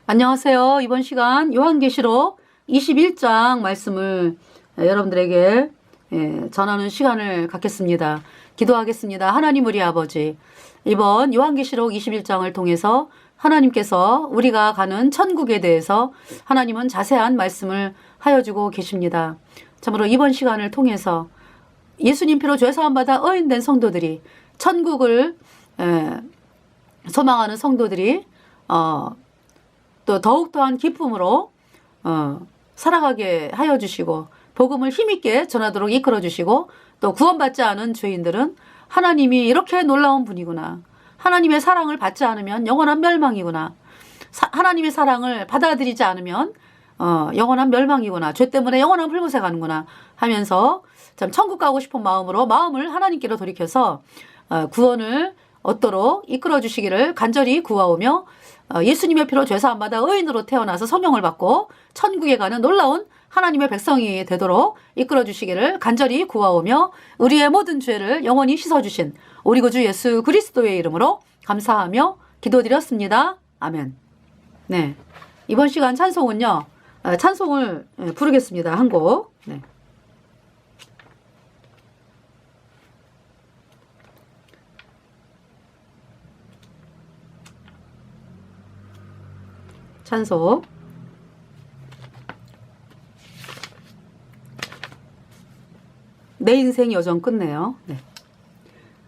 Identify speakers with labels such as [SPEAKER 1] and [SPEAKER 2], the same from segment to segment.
[SPEAKER 1] 안녕하세요. 이번 시간 요한계시록 21장 말씀을 여러분들에게 전하는 시간을 갖겠습니다. 기도하겠습니다. 하나님 우리 아버지, 이번 요한계시록 21장을 통해서 하나님께서 우리가 가는 천국에 대해서 하나님은 자세한 말씀을 하여주고 계십니다. 참으로 이번 시간을 통해서 예수님 피로 죄사함 받아 의인된 성도들이 천국을 소망하는 성도들이 또 더욱더한 기쁨으로 살아가게 하여 주시고 복음을 힘있게 전하도록 이끌어 주시고, 또 구원받지 않은 죄인들은 하나님이 이렇게 놀라운 분이구나, 하나님의 사랑을 받지 않으면 영원한 멸망이구나, 하나님의 사랑을 받아들이지 않으면 영원한 멸망이구나, 죄 때문에 영원한 불못에 가는구나 하면서 참 천국 가고 싶은 마음으로 마음을 하나님께로 돌이켜서 구원을 얻도록 이끌어 주시기를 간절히 구하오며, 예수님의 피로 죄사함 받아 의인으로 태어나서 성령을 받고 천국에 가는 놀라운 하나님의 백성이 되도록 이끌어 주시기를 간절히 구하오며, 우리의 모든 죄를 영원히 씻어주신 우리 구주 예수 그리스도의 이름으로 감사하며 기도드렸습니다. 아멘. 네, 이번 시간 찬송은요, 찬송을 부르겠습니다. 한 곡. 네. 찬송. 내 인생 여정 끝내요. 네.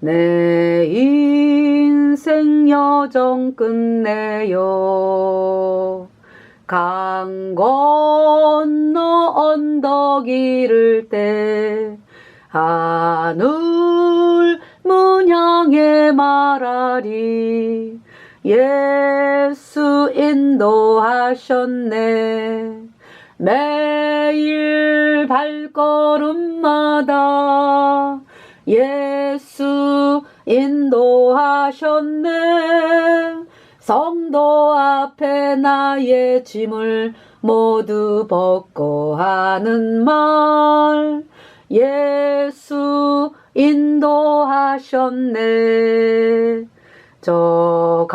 [SPEAKER 1] 내 인생 여정 끝내요. 강 건너 언덕 이를 때 하늘 문 향해 말하리. 예수 인도하셨네. 매일 발걸음마다 예수 인도하셨네. 성도 앞에 나의 짐을 모두 벗고 하는 말, 예수 인도하셨네. 저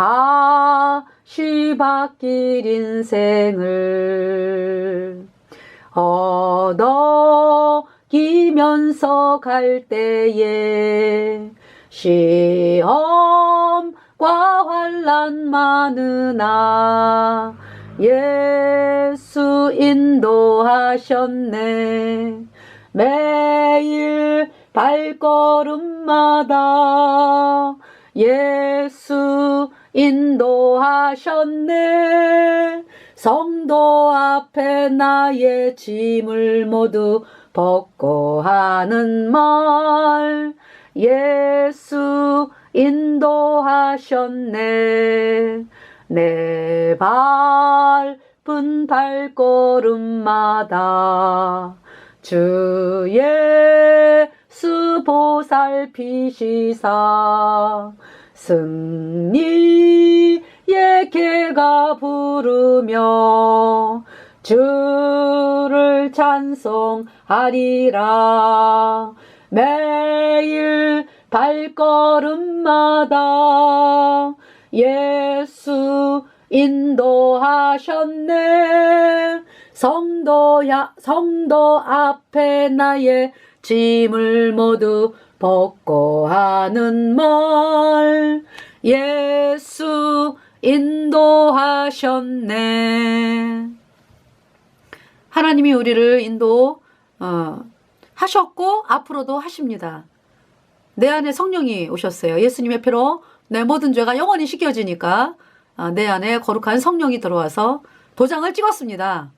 [SPEAKER 1] 가시밭길 인생을 허덕이면서 갈 때에 시험과 환난 많으나 예수 인도하셨네. 매일 발걸음마다 예수 인도하셨네. 성도 앞에 나의 짐을 모두 벗고 하는 말, 예수 인도하셨네. 내 밟은 발걸음마다 주 예수 보살피시사 승리의 개가 부르며 주를 찬송하리라. 매일 발걸음마다 예수 인도하셨네. 성도 앞에 나의 짐을 모두 벗고 하는 말, 예수 인도하셨네. 하나님이 우리를 인도 하셨고 앞으로도 하십니다. 내 안에 성령이 오셨어요. 예수님의 피로 내 모든 죄가 영원히 씻겨지니까 내 안에 거룩한 성령이 들어와서 도장을 찍었습니다.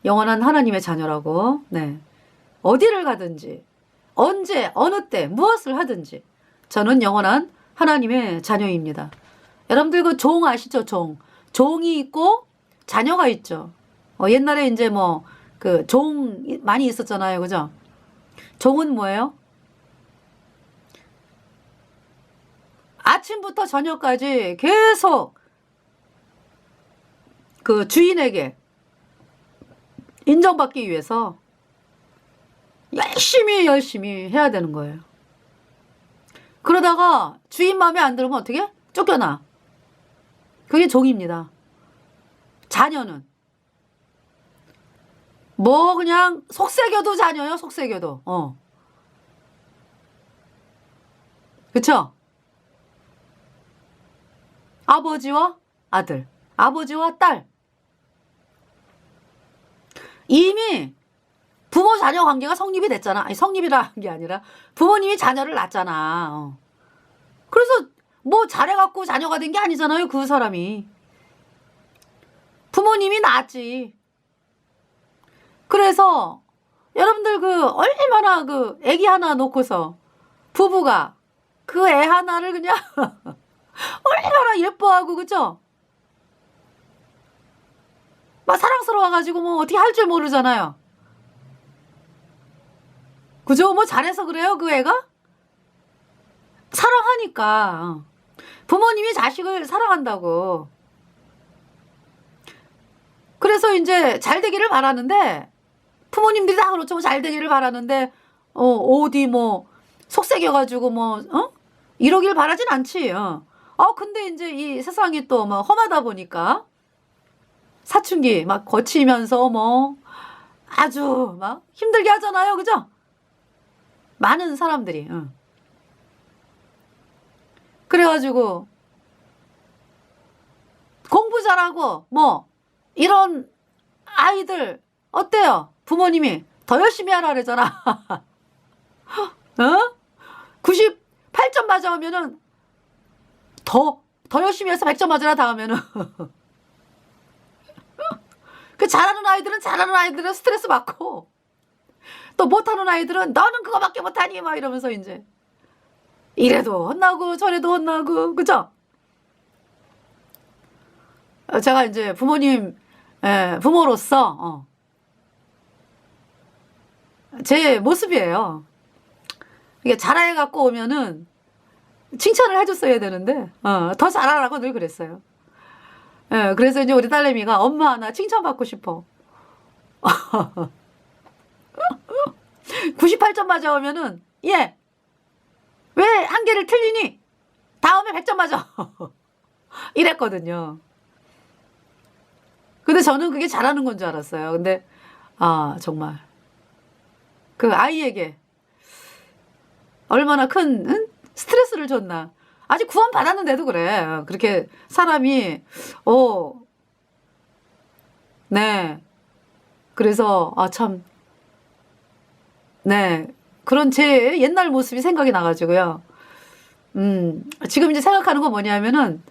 [SPEAKER 1] 영원한 하나님의 자녀라고. 네. 어디를 가든지 언제 어느 때 무엇을 하든지 저는 영원한 하나님의 자녀입니다. 여러분들 그 종 아시죠? 종이 있고 자녀가 있죠. 옛날에 이제 뭐 그 종 많이 있었잖아요. 그죠? 종은 뭐예요? 아침부터 저녁까지 계속 그 주인에게 인정받기 위해서 열심히 해야 되는 거예요. 그러다가 주인 마음에 안 들으면 어떻게? 쫓겨나. 그게 종입니다. 자녀는 뭐 그냥 속새겨도 자녀요. 속새겨도. 그쵸? 아버지와 아들, 아버지와 딸. 이미 부모 자녀 관계가 성립이 됐잖아. 아니, 성립이라는 게 아니라 부모님이 자녀를 낳잖아. 그래서 뭐 잘해갖고 자녀가 된 게 아니잖아요. 그 사람이. 부모님이 낳았지. 그래서 여러분들 그 얼마나 그 애기 하나 놓고서 부부가 그 애 하나를 그냥 얼마나 예뻐하고 그죠? 막 사랑스러워가지고 뭐 어떻게 할 줄 모르잖아요. 그죠? 뭐 잘해서 그래요 그 애가? 사랑하니까. 부모님이 자식을 사랑한다고. 그래서 이제 잘 되기를 바라는데 부모님들이 다 그렇죠. 잘 되기를 바라는데 어디 뭐 속삭여가지고 뭐 이러길 바라진 않지. 근데 이제 이 세상이 또 막 험하다 보니까 사춘기 막 거치면서 뭐 아주 막 힘들게 하잖아요. 그죠? 많은 사람들이. 그래가지고 공부 잘하고 뭐 이런 아이들 어때요? 부모님이 더 열심히 하라 그러잖아. 98점 맞아오면은 더 열심히 해서 100점 맞으라 다음에는 그 잘하는 아이들은 스트레스 받고 또 못하는 아이들은 너는 그거밖에 못하니 막 이러면서 이제 이래도 혼나고 저래도 혼나고 그죠? 제가 이제 부모로서 제 모습이에요. 이게 잘해 갖고 오면은 칭찬을 해줬어야 되는데 더 잘하라고 늘 그랬어요. 그래서 이제 우리 딸내미가 엄마 나 칭찬받고 싶어. 98점 맞아오면은 왜 한 개를 틀리니? 다음에 100점 맞아. 이랬거든요. 근데 저는 그게 잘하는 건 줄 알았어요. 근데 정말 그 아이에게 얼마나 큰 스트레스를 줬나. 아직 구원 받았는데도 그래. 그렇게 사람이 네. 그래서 참 네. 그런 제 옛날 모습이 생각이 나가지고요. 지금 이제 생각하는 건 뭐냐면은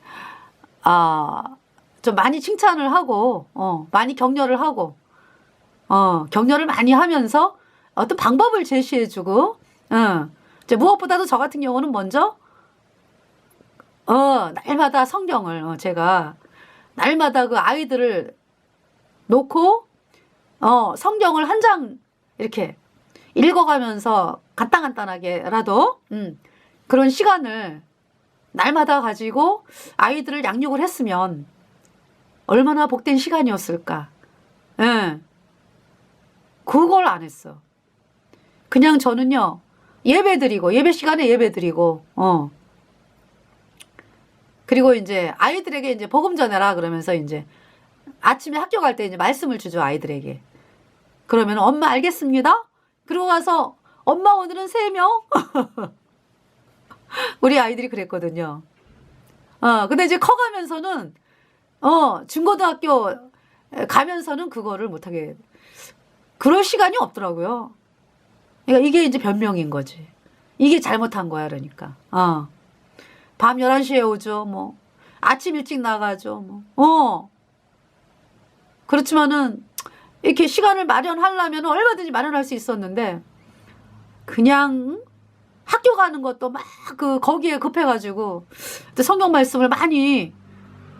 [SPEAKER 1] 좀 많이 칭찬을 하고 많이 격려를 하고 격려를 많이 하면서 어떤 방법을 제시해주고 이제 무엇보다도 저 같은 경우는 먼저 날마다 성경을 제가 날마다 그 아이들을 놓고 성경을 한 장 이렇게 읽어가면서 간단간단하게라도 그런 시간을 날마다 가지고 아이들을 양육을 했으면 얼마나 복된 시간이었을까. 그걸 안 했어. 그냥 저는요 예배드리고 예배 시간에 예배드리고 그리고 이제 아이들에게 이제 복음 전해라 그러면서 이제 아침에 학교 갈 때 이제 말씀을 주죠 아이들에게. 그러면 엄마 알겠습니다. 그러고 가서 엄마 오늘은 3명. 우리 아이들이 그랬거든요. 근데 이제 커가면서는 중고등학교 가면서는 그거를 못하게 그럴 시간이 없더라고요. 그러니까 이게 이제 변명인 거지. 이게 잘못한 거야 그러니까. 밤 11시에 오죠. 뭐 아침 일찍 나가죠. 뭐 그렇지만은 이렇게 시간을 마련하려면 얼마든지 마련할 수 있었는데 그냥 학교 가는 것도 막 거기에 급해가지고 성경 말씀을 많이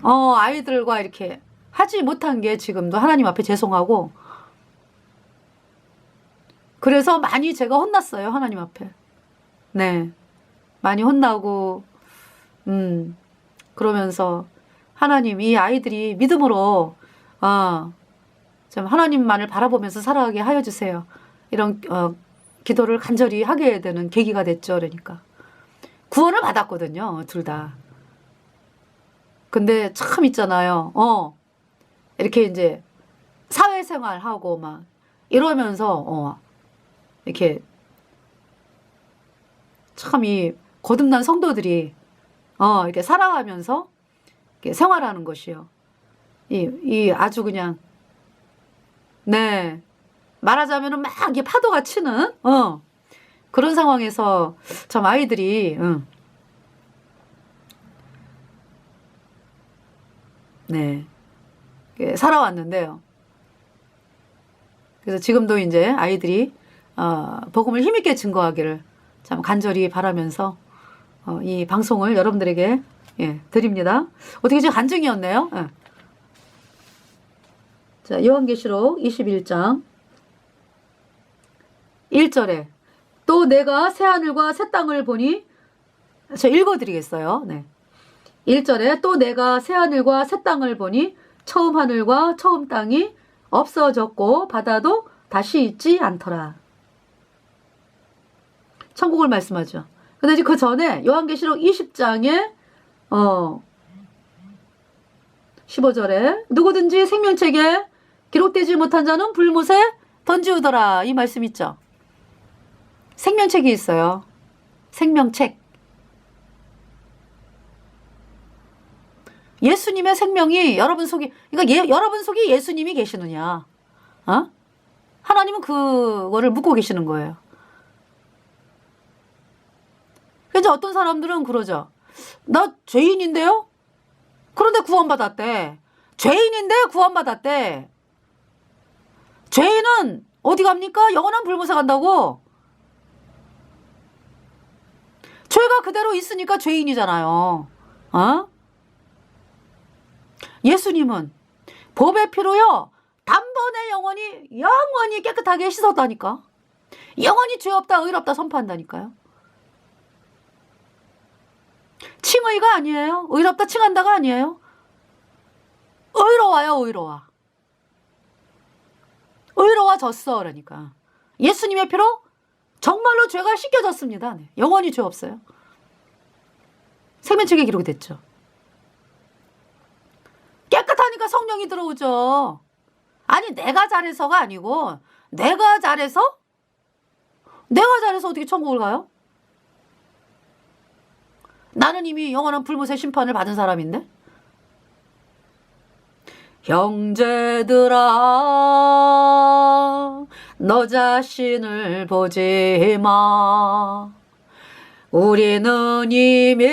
[SPEAKER 1] 아이들과 이렇게 하지 못한 게 지금도 하나님 앞에 죄송하고 그래서 많이 제가 혼났어요 하나님 앞에. 네, 많이 혼나고 그러면서 하나님 이 아이들이 믿음으로 좀 하나님만을 바라보면서 살아가게 하여 주세요. 이런 기도를 간절히 하게 되는 계기가 됐죠. 그러니까 구원을 받았거든요. 둘 다. 근데 참 있잖아요. 이렇게 이제 사회생활하고 막 이러면서 이렇게 참 이 거듭난 성도들이 이렇게 살아가면서 이렇게 생활하는 것이요. 이 아주 그냥 네 말하자면은 막 이게 파도가 치는 그런 상황에서 참 아이들이 네 살아왔는데요. 그래서 지금도 이제 아이들이 복음을 힘있게 증거하기를 참 간절히 바라면서 이 방송을 여러분들에게 드립니다. 어떻게 지금 간증이었네요. 자, 요한계시록 21장 1절에 또 내가 새하늘과 새 땅을 보니 제가 읽어드리겠어요. 네. 1절에 또 내가 새하늘과 새 땅을 보니 처음 하늘과 처음 땅이 없어졌고 바다도 다시 있지 않더라. 천국을 말씀하죠. 근데 이제 그 전에 요한계시록 20장에 15절에 누구든지 생명책에 기록되지 못한 자는 불못에 던지우더라. 이 말씀 있죠. 생명책이 있어요. 생명책. 예수님의 생명이 여러분 속에, 그러니까 여러분 속에 예수님이 계시느냐? 하나님은 그거를 묻고 계시는 거예요. 그래서 어떤 사람들은 그러죠. 나 죄인인데요? 그런데 구원받았대. 죄인인데 구원받았대. 죄인은 어디 갑니까? 영원한 불못에 간다고. 죄가 그대로 있으니까 죄인이잖아요. 예수님은 법의 피로요 단번에 영원히 깨끗하게 씻었다니까. 영원히 죄 없다 의롭다 선포한다니까요. 칭의가 아니에요. 의롭다 칭한다가 아니에요. 의로워요. 의로워졌어. 그러니까 예수님의 피로 정말로 죄가 씻겨졌습니다. 네. 영원히 죄 없어요. 생명책에 기록이 됐죠. 깨끗하니까 성령이 들어오죠. 아니 내가 잘해서가 아니고 내가 잘해서 어떻게 천국을 가요? 나는 이미 영원한 불못의 심판을 받은 사람인데. 형제들아 너 자신을 보지 마. 우리는 이미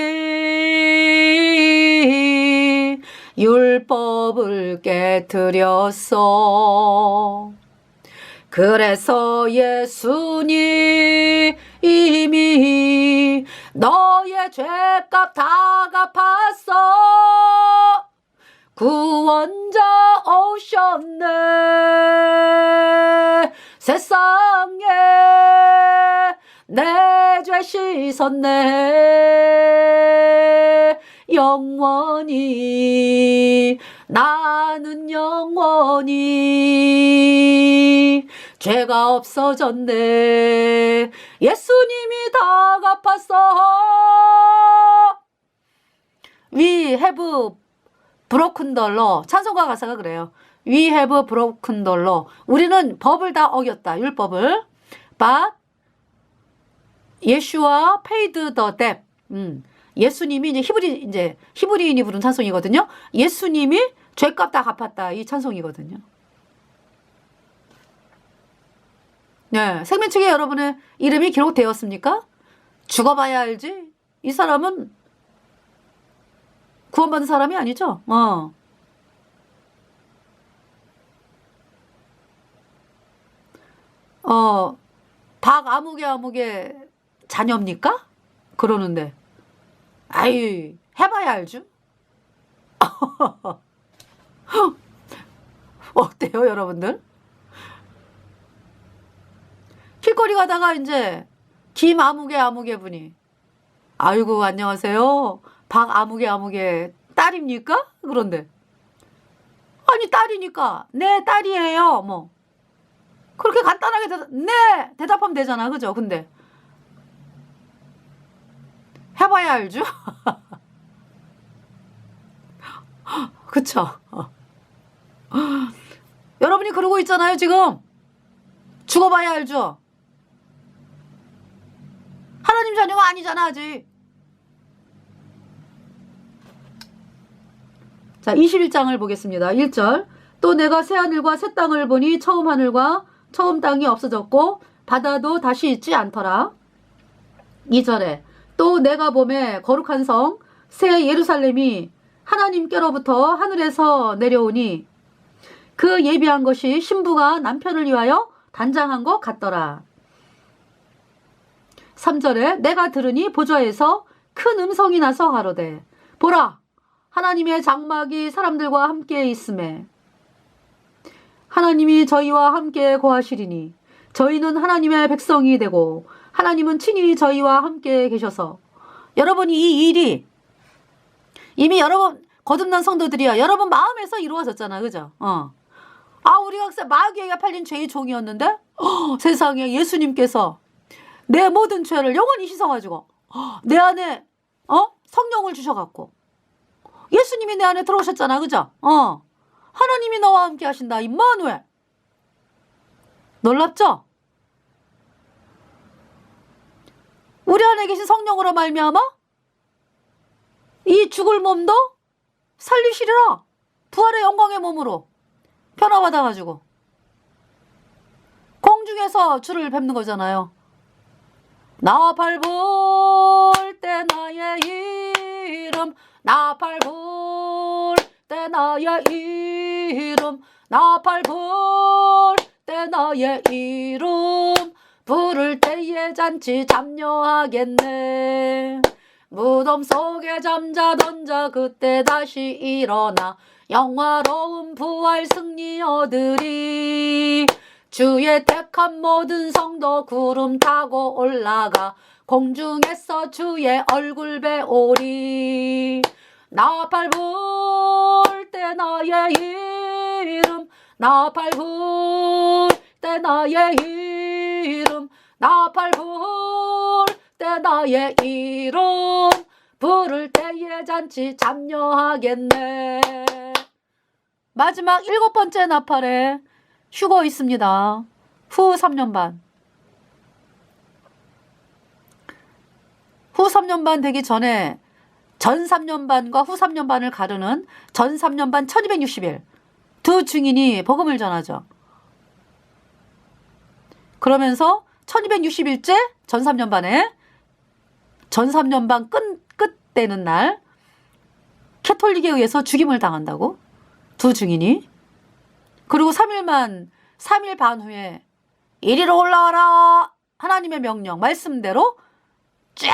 [SPEAKER 1] 율법을 깨뜨렸어. 그래서 예수님이 너의 죄값 다 갚았어. 구원자 오셨네. 세상에 내 죄 씻었네. 영원히 나는 영원히 죄가 없어졌네. 예수님이 다 갚았어. We have broken the law. 찬송가 가사가 그래요. We have broken the law. 우리는 법을 다 어겼다. 율법을. But Yeshua paid the debt. 예수님이 이제 히브리인이 부른 찬송이거든요. 예수님이 죄값 다 갚았다. 이 찬송이거든요. 네, 생명책에 여러분의 이름이 기록되었습니까? 죽어봐야 알지. 이 사람은 구원받은 사람이 아니죠. 박아무개 자녀입니까? 그러는데 아이 해봐야 알죠. 어때요 여러분들? 길거리 가다가 이제 김아무개 분이 아이고 안녕하세요 박아무개 딸입니까? 그런데 아니 딸이니까 네 딸이에요 뭐 그렇게 간단하게 네 대답하면 되잖아 그죠? 근데 해봐야 알죠? 그쵸? 그러고 있잖아요, 지금. 죽어봐야 알죠? 하나님 자녀가 아니잖아, 아직. 자, 21장을 보겠습니다. 1절. 또 내가 새 하늘과 새 땅을 보니 처음 하늘과 처음 땅이 없어졌고 바다도 다시 있지 않더라. 2절에 또 내가 보매 거룩한 성 새 예루살렘이 하나님께로부터 하늘에서 내려오니 그 예비한 것이 신부가 남편을 위하여 단장한 것 같더라. 3절에 내가 들으니 보좌에서 큰 음성이 나서 가로되 보라 하나님의 장막이 사람들과 함께 있음에 하나님이 저희와 함께 거하시리니 저희는 하나님의 백성이 되고 하나님은 친히 저희와 함께 계셔서 여러분 이 일이 이미 여러분 거듭난 성도들이야 여러분 마음에서 이루어졌잖아. 그죠? 우리가 마귀에게 팔린 죄의 종이었는데 세상에 예수님께서 내 모든 죄를 영원히 씻어가지고 내 안에 성령을 주셔갖고 예수님이 내 안에 들어오셨잖아. 그죠? 하나님이 너와 함께 하신다. 임마누엘. 놀랍죠? 우리 안에 계신 성령으로 말미암아 이 죽을 몸도 살리시리라. 부활의 영광의 몸으로 변화받아가지고 공중에서 주를 뵙는 거잖아요. 나팔 불 때 나의 이름 나팔 불 때 나의 이름 나팔 불 때 나의 이름 부를 때에 잔치 참여하겠네. 무덤 속에 잠자던 자 그때 다시 일어나 영화로운 부활 승리 얻으리. 주의 택한 모든 성도 구름 타고 올라가 공중에서 주의 얼굴 배우리. 나팔 불 때 나의 이름 나팔 불 때 나의 이름 나팔 불 때 나의 이름 부를 때에 잔치 참여하겠네. 마지막 7번째 나팔에 휴거 있습니다. 후 3년 반. 후 3년 반 되기 전에 전 3년 반과 후 3년 반을 가르는 전 3년 반 1260일 두 증인이 복음을 전하죠. 그러면서 1260일째 전 3년 반에 전 3년 반 끝 되는 날 캐톨릭에 의해서 죽임을 당한다고 두 증인이. 그리고 3일 반 후에 이리로 올라와라 하나님의 명령 말씀대로 쫙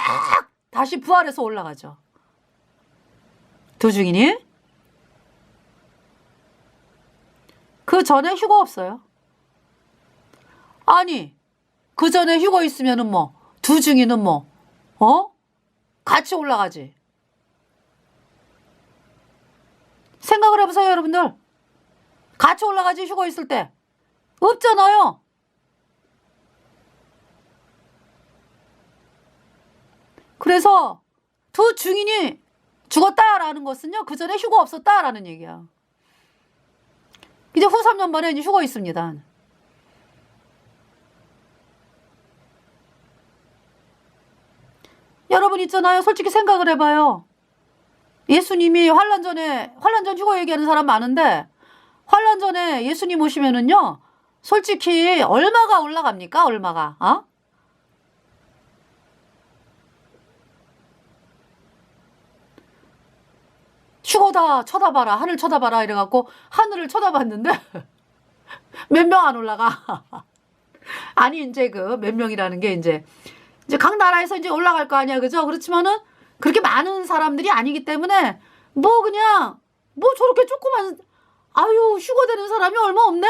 [SPEAKER 1] 다시 부활해서 올라가죠. 두 증인이. 그 전에 휴거 없어요. 아니 그 전에 휴거 있으면은 뭐 두 증인은 뭐 같이 올라가지. 생각을 해보세요 여러분들. 같이 올라가지 휴거 있을 때. 없잖아요. 그래서 두 증인이 죽었다라는 것은요 그 전에 휴거 없었다라는 얘기야. 이제 후 3년 만에 이제 휴거 있습니다. 여러분 있잖아요. 솔직히 생각을 해봐요. 예수님이 환란 전 휴거 얘기하는 사람 많은데 환란 전에 예수님 오시면은요 솔직히 얼마가 올라갑니까? 얼마가? 휴거다 쳐다봐라 하늘 쳐다봐라 이래갖고 하늘을 쳐다봤는데 몇 명 안 올라가. 아니 이제 그 몇 명이라는 게 이제 각 나라에서 이제 올라갈 거 아니야. 그죠? 그렇지만은 그렇게 많은 사람들이 아니기 때문에 뭐 그냥 뭐 저렇게 조그만 휴거되는 사람이 얼마 없네.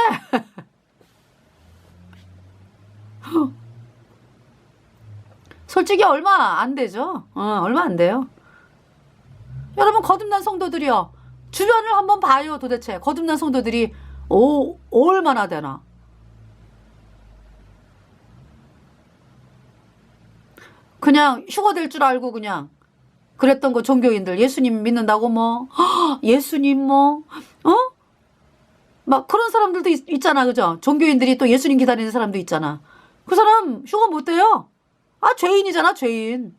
[SPEAKER 1] 솔직히 얼마 안 되죠. 얼마 안 돼요. 여러분 거듭난 성도들이요. 주변을 한번 봐요. 도대체 거듭난 성도들이 얼마나 되나. 그냥 휴거될 줄 알고 그냥 그랬던 거 종교인들 예수님 믿는다고 뭐 예수님 뭐 막 그런 사람들도 있잖아. 그죠? 종교인들이 또 예수님 기다리는 사람도 있잖아. 그 사람 휴가 못 돼요. 아, 죄인이잖아, 죄인.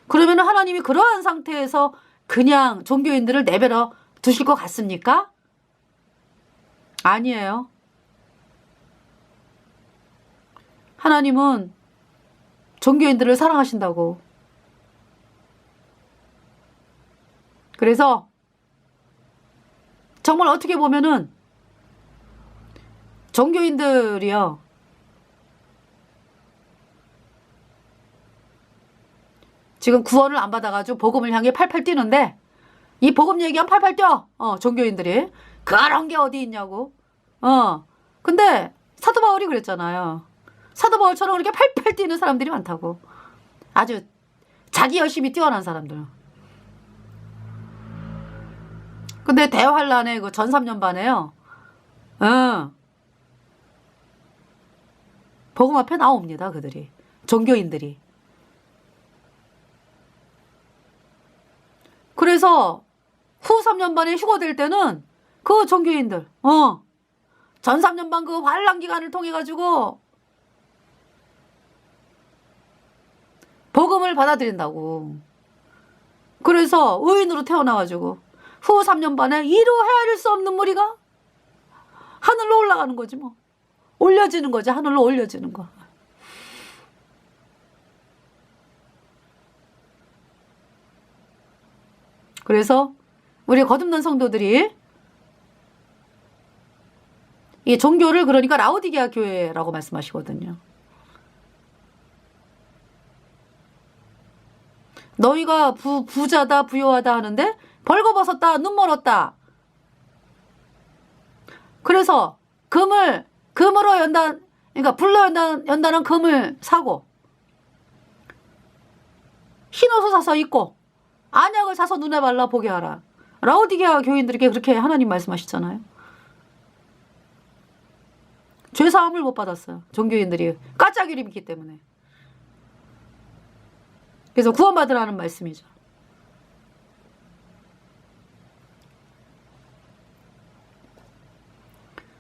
[SPEAKER 1] 그러면 하나님이 그러한 상태에서 그냥 종교인들을 내버려 두실 것 같습니까? 아니에요. 하나님은 종교인들을 사랑하신다고. 그래서 정말 어떻게 보면은 종교인들이요, 지금 구원을 안 받아가지고 복음을 향해 팔팔 뛰는데, 이 복음 얘기하면 팔팔 뛰어. 종교인들이. 그런 게 어디 있냐고. 근데 사도 바울이 그랬잖아요. 사도 바울처럼 그렇게 팔팔 뛰는 사람들이 많다고. 아주 자기 열심히 뛰어난 사람들. 근데 대환란의 그 전 3년 반에요. 복음 앞에 나옵니다. 그들이. 종교인들이. 그래서 후 3년 반에 휴거될 때는 그 종교인들, 전 3년 반 그 환란 기간을 통해 가지고 복음을 받아들인다고. 그래서 의인으로 태어나가지고 후 3년 반에 이루 헤아릴 수 없는 무리가 하늘로 올라가는 거지 뭐. 올려지는 거지. 하늘로 올려지는 거. 그래서 우리 거듭난 성도들이 이 종교를 그러니까 라오디게아 교회라고 말씀하시거든요. 너희가 부자다 부유하다 하는데 벌거벗었다 눈 멀었다. 그래서 금으로 연단, 그러니까 불로 연단한 금을 사고 흰옷을 사서 입고 안약을 사서 눈에 발라 보게 하라. 라오디게아 교인들에게 그렇게 하나님 말씀하시잖아요. 죄사함을 못 받았어요. 종교인들이 까짜기를 믿기 때문에. 그래서 구원받으라는 말씀이죠.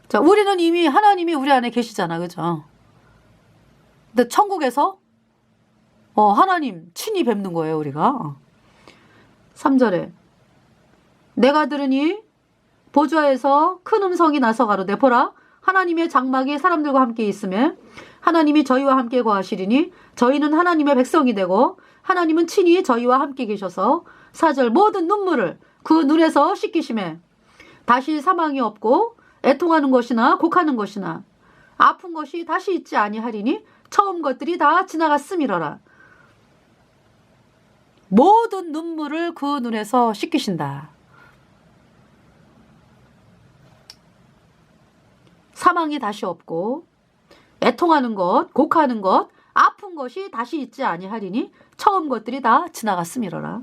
[SPEAKER 1] 자, 우리는 이미 하나님이 우리 안에 계시잖아. 그죠? 근데 천국에서 하나님 친히 뵙는 거예요. 우리가. 3절에 내가 들으니 보좌에서 큰 음성이 나서 가로되 보라 하나님의 장막이 사람들과 함께 있으며 하나님이 저희와 함께 거하시리니 저희는 하나님의 백성이 되고 하나님은 친히 저희와 함께 계셔서 4절 모든 눈물을 그 눈에서 씻기심에 다시 사망이 없고 애통하는 것이나 곡하는 것이나 아픈 것이 다시 있지 아니하리니 처음 것들이 다 지나갔음이러라. 모든 눈물을 그 눈에서 씻기신다. 사망이 다시 없고 애통하는 것, 곡하는 것, 아픈 것이 다시 있지 아니하리니 처음 것들이 다 지나갔음이러라.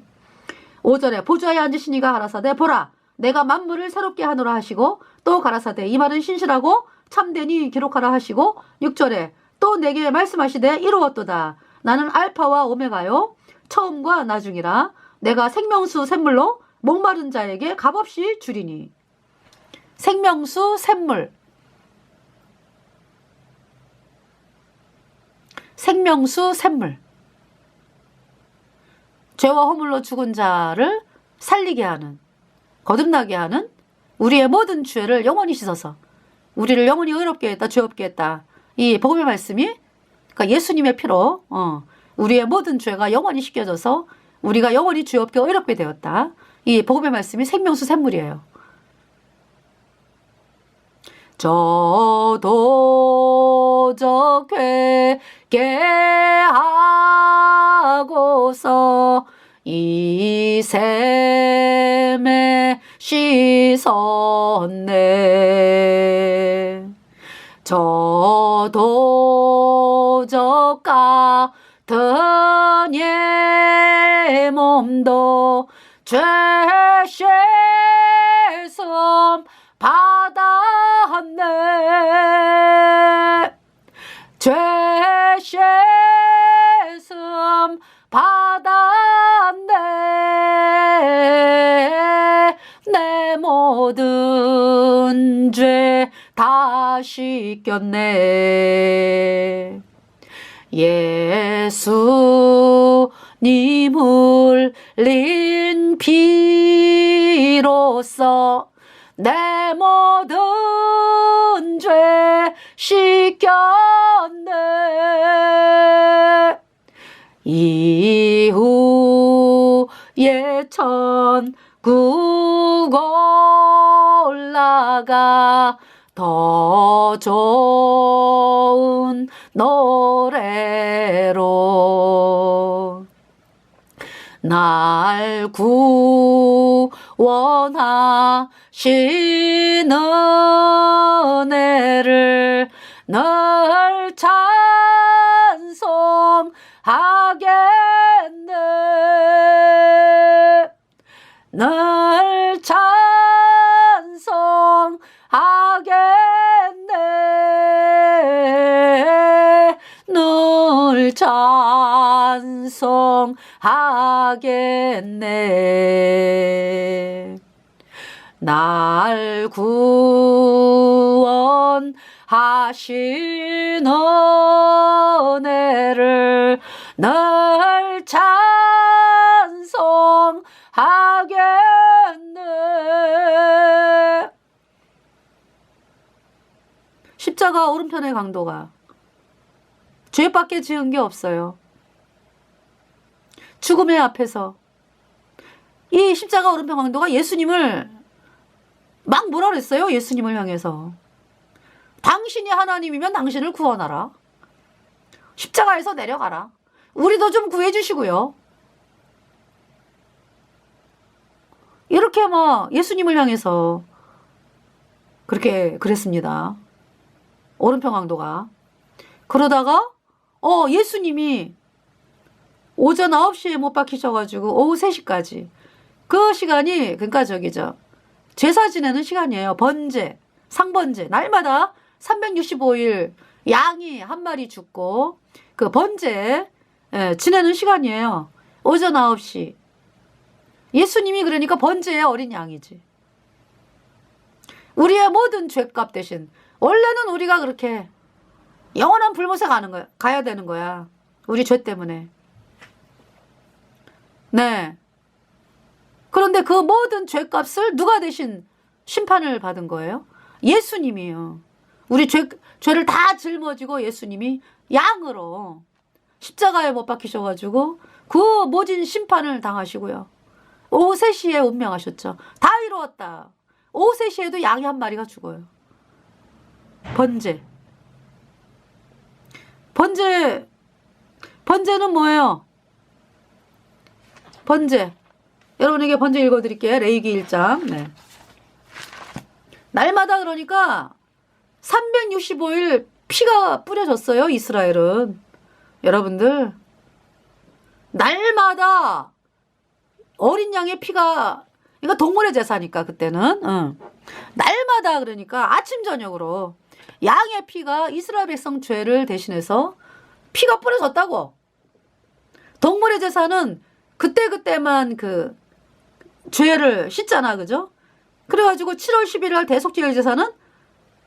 [SPEAKER 1] 5절에 보좌에 앉으시니가 가라사대 보라 내가 만물을 새롭게 하노라 하시고 또 가라사대 이 말은 신실하고 참되니 기록하라 하시고 6절에 또 내게 말씀하시되 이루었도다. 나는 알파와 오메가요 처음과 나중이라 내가 생명수 샘물로 목마른 자에게 값없이 주리니. 생명수 샘물, 생명수 샘물. 죄와 허물로 죽은 자를 살리게 하는, 거듭나게 하는 우리의 모든 죄를 영원히 씻어서 우리를 영원히 의롭게 했다, 죄 없게 했다. 이 복음의 말씀이 그러니까 예수님의 피로 우리의 모든 죄가 영원히 씻겨져서 우리가 영원히 죄 없게 의롭게 되었다. 이 복음의 말씀이 생명수 샘물이에요. 저도 회개하고서 이 샘에 씻었네. 저도 저 같은 예 몸도 죄 씻음 받았네. 죄 씻음 받았네. 내 모든 모든 죄 다 씻겼네. 예수님 흘린 피로써 내 모든 죄 씻겼네. 이후에 천국 올라가 더 좋은 노래로 날 구원하신 은혜를 늘 찬송하겠네. 늘 찬송하겠네. 늘 찬송하겠네. 날 구원하신 은혜를 늘 찬송하겠네. 십자가 오른편의 강도가 죄밖에 지은 게 없어요. 죽음의 앞에서 이 십자가 오른편 강도가 예수님을 막 뭐라 그랬어요? 예수님을 향해서 당신이 하나님이면 당신을 구원하라. 십자가에서 내려가라. 우리도 좀 구해주시고요. 이렇게 막 예수님을 향해서 그렇게 그랬습니다. 오른편 강도가. 그러다가 예수님이 오전 9시에 못 박히셔가지고 오후 3시까지 그 시간이 그러니까 저기죠. 제사 지내는 시간이에요. 번제, 상번제. 날마다 365일 양이 한 마리 죽고 그 번제 지내는 시간이에요. 오전 9시. 예수님이 그러니까 번제의 어린 양이지. 우리의 모든 죄값 대신 원래는 우리가 그렇게 영원한 불못에 가야 되는 거야. 우리 죄 때문에. 네. 그런데 그 모든 죄값을 누가 대신 심판을 받은 거예요? 예수님이요. 우리 죄를 다 짊어지고 예수님이 양으로 십자가에 못 박히셔가지고 그 모진 심판을 당하시고요. 오후 3시에 운명하셨죠. 다 이루었다. 오후 3시에도 양이 한 마리가 죽어요. 번제는 뭐예요? 번제. 여러분에게 번제 읽어드릴게요. 레위기 1장. 네. 날마다 그러니까 365일 피가 뿌려졌어요. 이스라엘은. 여러분들 날마다 어린 양의 피가 그러니까 동물의 제사니까 그때는 날마다 그러니까 아침 저녁으로 양의 피가 이스라엘 백성 죄를 대신해서 피가 뿌려졌다고. 동물의 제사는 그때만 그 죄를 씻잖아. 그죠? 그래가지고 7월 11일 대속죄일 제사는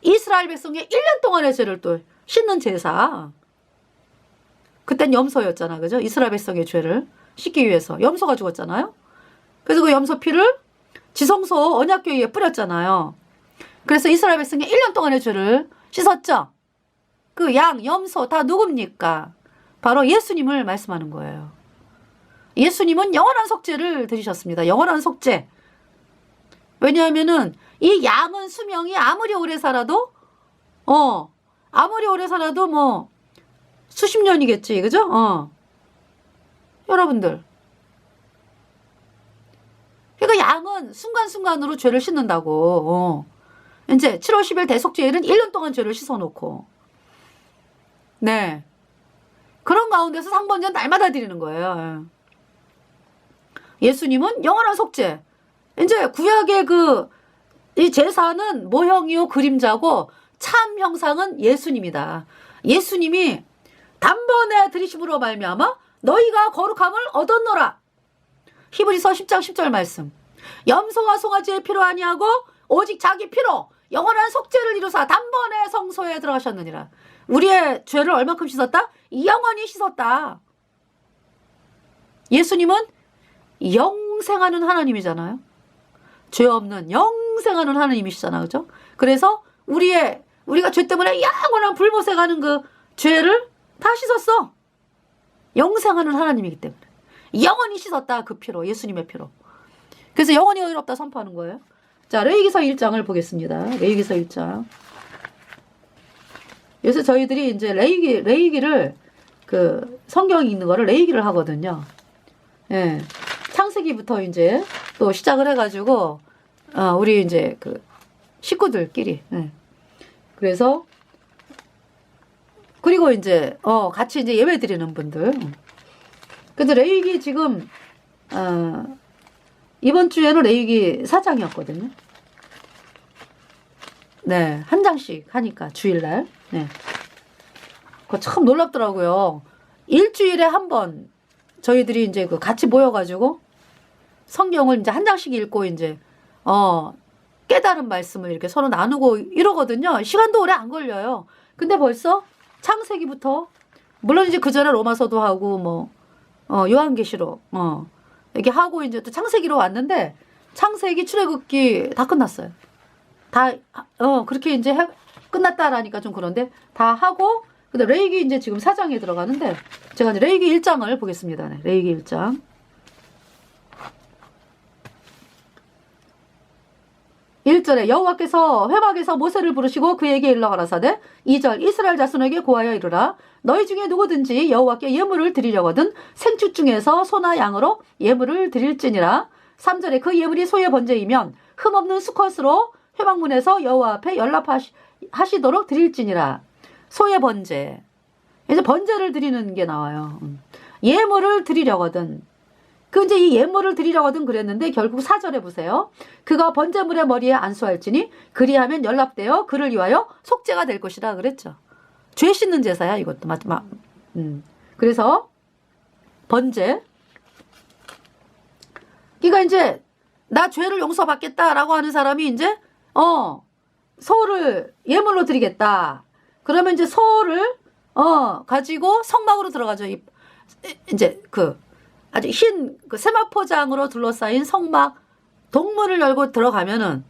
[SPEAKER 1] 이스라엘 백성의 1년 동안의 죄를 또 씻는 제사. 그땐 염소였잖아. 그죠? 이스라엘 백성의 죄를 씻기 위해서. 염소가 죽었잖아요. 그래서 그 염소 피를 지성소 언약궤에 뿌렸잖아요. 그래서 이스라엘 백성의 1년 동안의 죄를 씻었죠. 그 양, 염소 다 누굽니까? 바로 예수님을 말씀하는 거예요. 예수님은 영원한 속죄를 드리셨습니다. 영원한 속죄. 왜냐하면은 이 양은 수명이 아무리 오래 살아도 뭐 수십 년이겠지. 그죠? 여러분들. 그러니까 양은 순간순간으로 죄를 씻는다고. 이제 7월 10일 대속죄일은 1년 동안 죄를 씻어놓고. 네. 그런 가운데서 상번제는 날마다 드리는 거예요. 예수님은 영원한 속죄. 이제 구약의 이 제사는 모형이요 그림자고 참 형상은 예수님이다. 예수님이 단번에 드리심으로 말미암아 너희가 거룩함을 얻었노라. 히브리서 10장 10절 말씀. 염소와 송아지의 피로 아니하고 오직 자기 피로 영원한 속죄를 이루사 단번에 성소에 들어가셨느니라. 우리의 죄를 얼마큼 씻었다? 영원히 씻었다. 예수님은 영생하는 하나님이잖아요. 죄 없는 영생하는 하나님이시잖아. 그죠? 그래서 우리가 죄 때문에 영원한 불못에 가는 그 죄를 다 씻었어. 영생하는 하나님이기 때문에. 영원히 씻었다. 그 피로. 예수님의 피로. 그래서 영원히 의롭다 선포하는 거예요. 자, 레위기서 1장을 보겠습니다. 레위기서 1장. 요새 저희들이 이제 레위기를 그 성경 읽는 거를 레위기를 하거든요. 예. 창세기부터 이제 또 시작을 해가지고, 우리 이제 그 식구들끼리. 예. 그래서, 그리고 이제, 같이 이제 예배 드리는 분들. 그래서 레위기 지금, 이번 주에는 레위기 4장이었거든요. 네. 한 장씩 하니까, 주일날. 네. 그거 참 놀랍더라고요. 일주일에 한 번, 저희들이 이제 그 같이 모여가지고, 성경을 이제 한 장씩 읽고, 이제, 깨달은 말씀을 이렇게 서로 나누고 이러거든요. 시간도 오래 안 걸려요. 근데 벌써 창세기부터, 물론 이제 그 전에 로마서도 하고, 요한계시록, 이렇게 하고 이제 또 창세기로 왔는데, 창세기 출애굽기 다 끝났어요. 다, 그렇게 이제 끝났다라니까 좀 그런데, 다 하고, 근데 레위기 이제 지금 4장에 들어가는데, 제가 이제 레위기 1장을 보겠습니다. 네, 레위기 1장. 1절에 여호와께서 회막에서 모세를 부르시고 그에게 일러 가라사대 2절 이스라엘 자손에게 고하여 이르라 너희 중에 누구든지 여호와께 예물을 드리려거든 생축 중에서 소나 양으로 예물을 드릴지니라 3절에 그 예물이 소의 번제이면 흠없는 수컷으로 회막문에서 여호와 앞에 연락하시도록 드릴지니라 소의 번제 이제 번제를 드리는 게 나와요. 예물을 드리려거든 그 이제 이 예물을 드리려거든 그랬는데 결국 4절에 보세요. 그가 번제물의 머리에 안수할지니 그리하면 연락되어 그를 위하여 속죄가 될 것이라 그랬죠. 죄 씻는 제사야 이것도. 그래서 번제. 그러니까 이제 나 죄를 용서받겠다라고 하는 사람이 이제 소를 예물로 드리겠다. 그러면 이제 소를 가지고 성막으로 들어가죠. 이제 아주 흰 그 세마포장으로 둘러싸인 성막 동문을 열고 들어가면은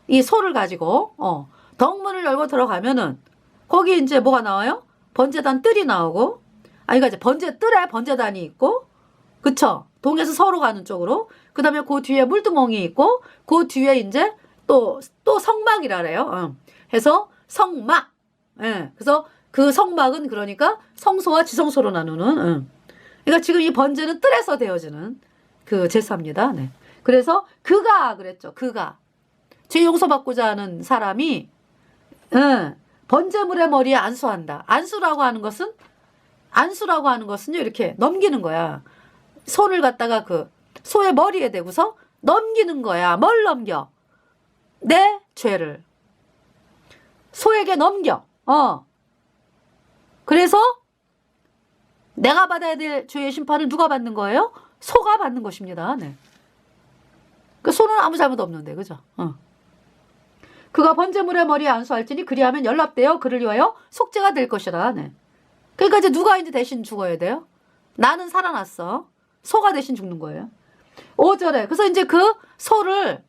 [SPEAKER 1] 이 소를 가지고 덕문을 열고 들어가면은 거기 이제 뭐가 나와요? 번제단 뜰이 나오고 그러니까 이제 번제 뜰에 번제단이 있고 그쵸? 동에서 서로 가는 쪽으로 그다음에 그 뒤에 물두멍이 있고 그 뒤에 이제 또 성막이라 그래요. 해서 성막. 예. 그래서 그 성막은 그러니까 성소와 지성소로 나누는 그러니까 지금 이 번제는 뜰에서 되어지는 그 제사입니다. 네. 그래서 그가 그랬죠. 그가 죄 용서받고자 하는 사람이 번제물의 머리에 안수한다. 안수라고 하는 것은요 이렇게 넘기는 거야. 손을 갖다가 그 소의 머리에 대고서 넘기는 거야. 뭘 넘겨? 내 죄를 소에게 넘겨. 그래서 내가 받아야 될 죄의 심판을 누가 받는 거예요? 소가 받는 것입니다. 네. 그 소는 아무 잘못 없는데, 그죠? 그가 번제물의 머리에 안수할지니 그리하면 연락되어 그를 위하여 속죄가 될 것이라. 네. 그러니까 이제 누가 이제 대신 죽어야 돼요? 나는 살아났어. 소가 대신 죽는 거예요. 5절에. 그래서 이제 그 소를